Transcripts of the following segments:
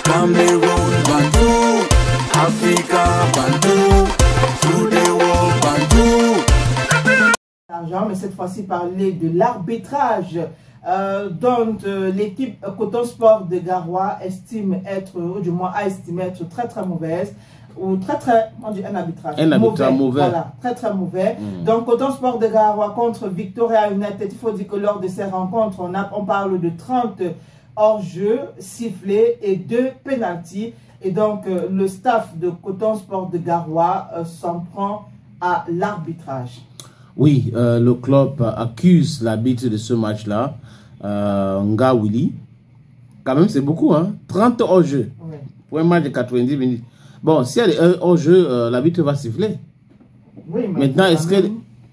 Cameroun, Bandou, Africa, Bandou, through the world, Bandou. Argent, mais cette fois-ci parler de l'arbitrage dont l'équipe Coton Sport de Garoua estime être, ou du moins a estimé être très mauvaise, ou on dit un arbitrage mauvais. Voilà, très mauvais. Donc Coton Sport de Garoua contre Victoria United, il faut dire que lors de ces rencontres, on parle de 30 hors-jeu, sifflés et 2 pénaltys. Et donc le staff de Coton Sport de Garoua s'en prend à l'arbitrage. Oui, le club accuse l'arbitre de ce match-là, Nga Willy. Quand même, c'est beaucoup, hein? 30 hors-jeu pour un match de 90 minutes. Bon, s'il y a des hors-jeu, l'arbitre va siffler. Oui, mais maintenant, est-ce que...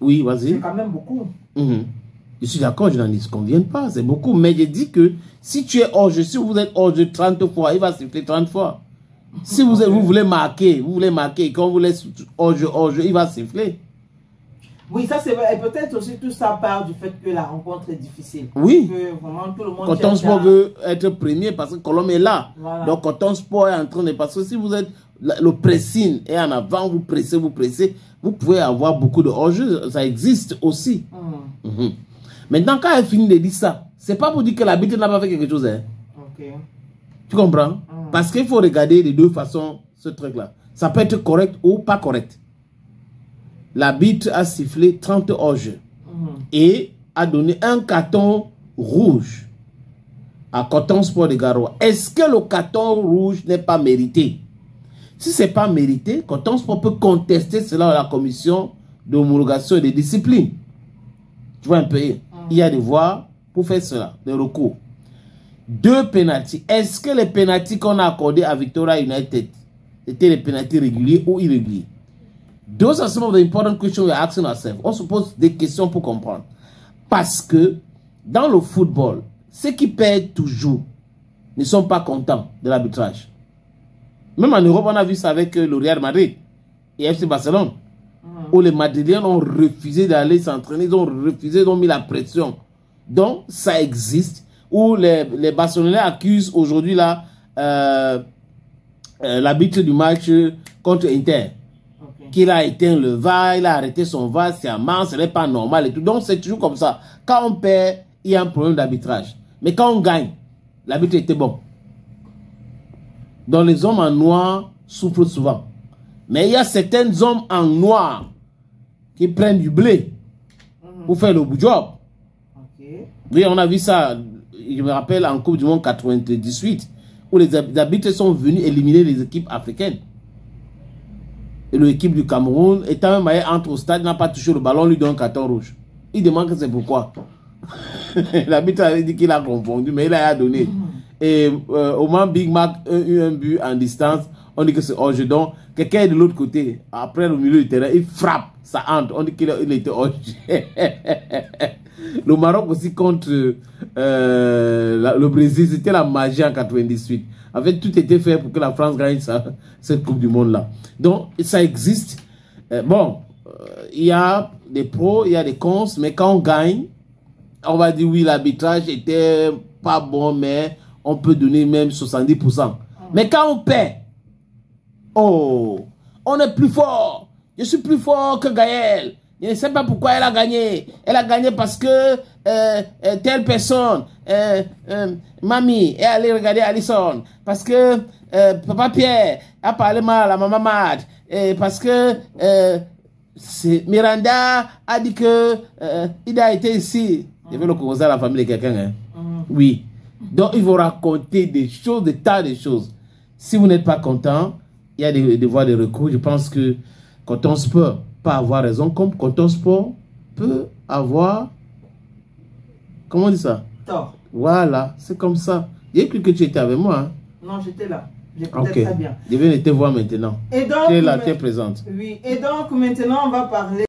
Oui, vas-y. C'est quand même beaucoup. Je suis d'accord, je n'en disconviens pas, c'est beaucoup. Mais je dis que si tu es hors-jeu, si vous êtes hors-jeu 30 fois, il va siffler 30 fois. Si vous voulez marquer, quand vous laissez hors-jeu, il va siffler. Oui, ça c'est vrai. Et peut-être aussi tout ça part du fait que la rencontre est difficile. Oui. Que vraiment tout le monde Coton Sport veut être premier parce que Colombe est là. Voilà. Donc Coton Sport est en train de... Parce que si vous êtes... Le pressing est en avant, vous pressez, vous pouvez avoir beaucoup de hors-jeu. Ça existe aussi. Maintenant, quand elle finit de dire ça, c'est pas pour dire que l'arbitre n'a pas fait quelque chose. Hein. Tu comprends? Parce qu'il faut regarder de deux façons ce truc-là. Ça peut être correct ou pas correct. L'arbitre a sifflé 30 hors-jeu et a donné un carton rouge à Coton Sport de Garoua. Est-ce que le carton rouge n'est pas mérité? Si ce n'est pas mérité, Coton Sport peut contester cela à la commission d'homologation et de discipline. Tu vois un peu, il y a des voies pour faire cela, des recours. 2 pénaltys. Est-ce que les pénaltys qu'on a accordés à Victoria United étaient les pénaltys réguliers ou irréguliers? Those are some of the important questions we are asking ourselves. On se pose des questions pour comprendre. Parce que dans le football, ceux qui perdent toujours ne sont pas contents de l'arbitrage. Même en Europe, on a vu ça avec le Real Madrid et FC Barcelone. Où les Madridiens ont refusé d'aller s'entraîner, ils ont refusé, ils ont mis la pression. Donc, ça existe. Où les Barcelonais accusent aujourd'hui l'arbitre du match contre Inter. Qu'il a éteint le VAR, il a arrêté son VAR, c'est amant, ce n'est pas normal et tout. Donc c'est toujours comme ça. Quand on perd, il y a un problème d'arbitrage. Mais quand on gagne, l'arbitre était bon. Donc les hommes en noir souffrent souvent. Mais il y a certains hommes en noir qui prennent du blé pour faire le job. Oui, on a vu ça, je me rappelle en Coupe du Monde 98, où les arbitres sont venus éliminer les équipes africaines. Et l'équipe du Cameroun, étant même entre au stade, n'a pas touché le ballon, lui donne un carton rouge. Il demande que c'est pourquoi. L'arbitre avait dit qu'il a confondu, mais il a donné. Et au moins, Big Mac a eu un but en distance. On dit que c'est hors-jeu. Donc, quelqu'un est de l'autre côté, après le milieu du terrain, il frappe, ça entre. On dit qu'il était hors-jeu. Le Maroc aussi contre le Brésil, c'était la magie en 98. En fait, tout était fait pour que la France gagne cette Coupe du Monde-là. Donc, ça existe. Il y a des pros, il y a des cons, mais quand on gagne, on va dire oui, l'arbitrage était pas bon, mais on peut donner même 70%. Mais quand on perd, oh, on est plus fort. Je suis plus fort que Gaël. Je ne sais pas pourquoi elle a gagné. Elle a gagné parce que telle personne, mamie, est allée regarder Alisson. Parce que papa Pierre a parlé mal à maman Mad. Parce que Miranda a dit que il a été ici. Je vais le commencer à la famille de quelqu'un. Hein? Oui. Donc il faut raconter des choses, des tas de choses. Si vous n'êtes pas content, il y a des voies de recours. Je pense que Coton Sport peut avoir raison, comme Coton Sport peut avoir, comment on dit ça? Tort. Voilà, c'est comme ça. J'ai cru que tu étais avec moi. Hein? Non, j'étais là. J'écoutais très bien. Je viens de te voir maintenant. Et donc, tu es là, tu es présente. Oui, et donc maintenant on va parler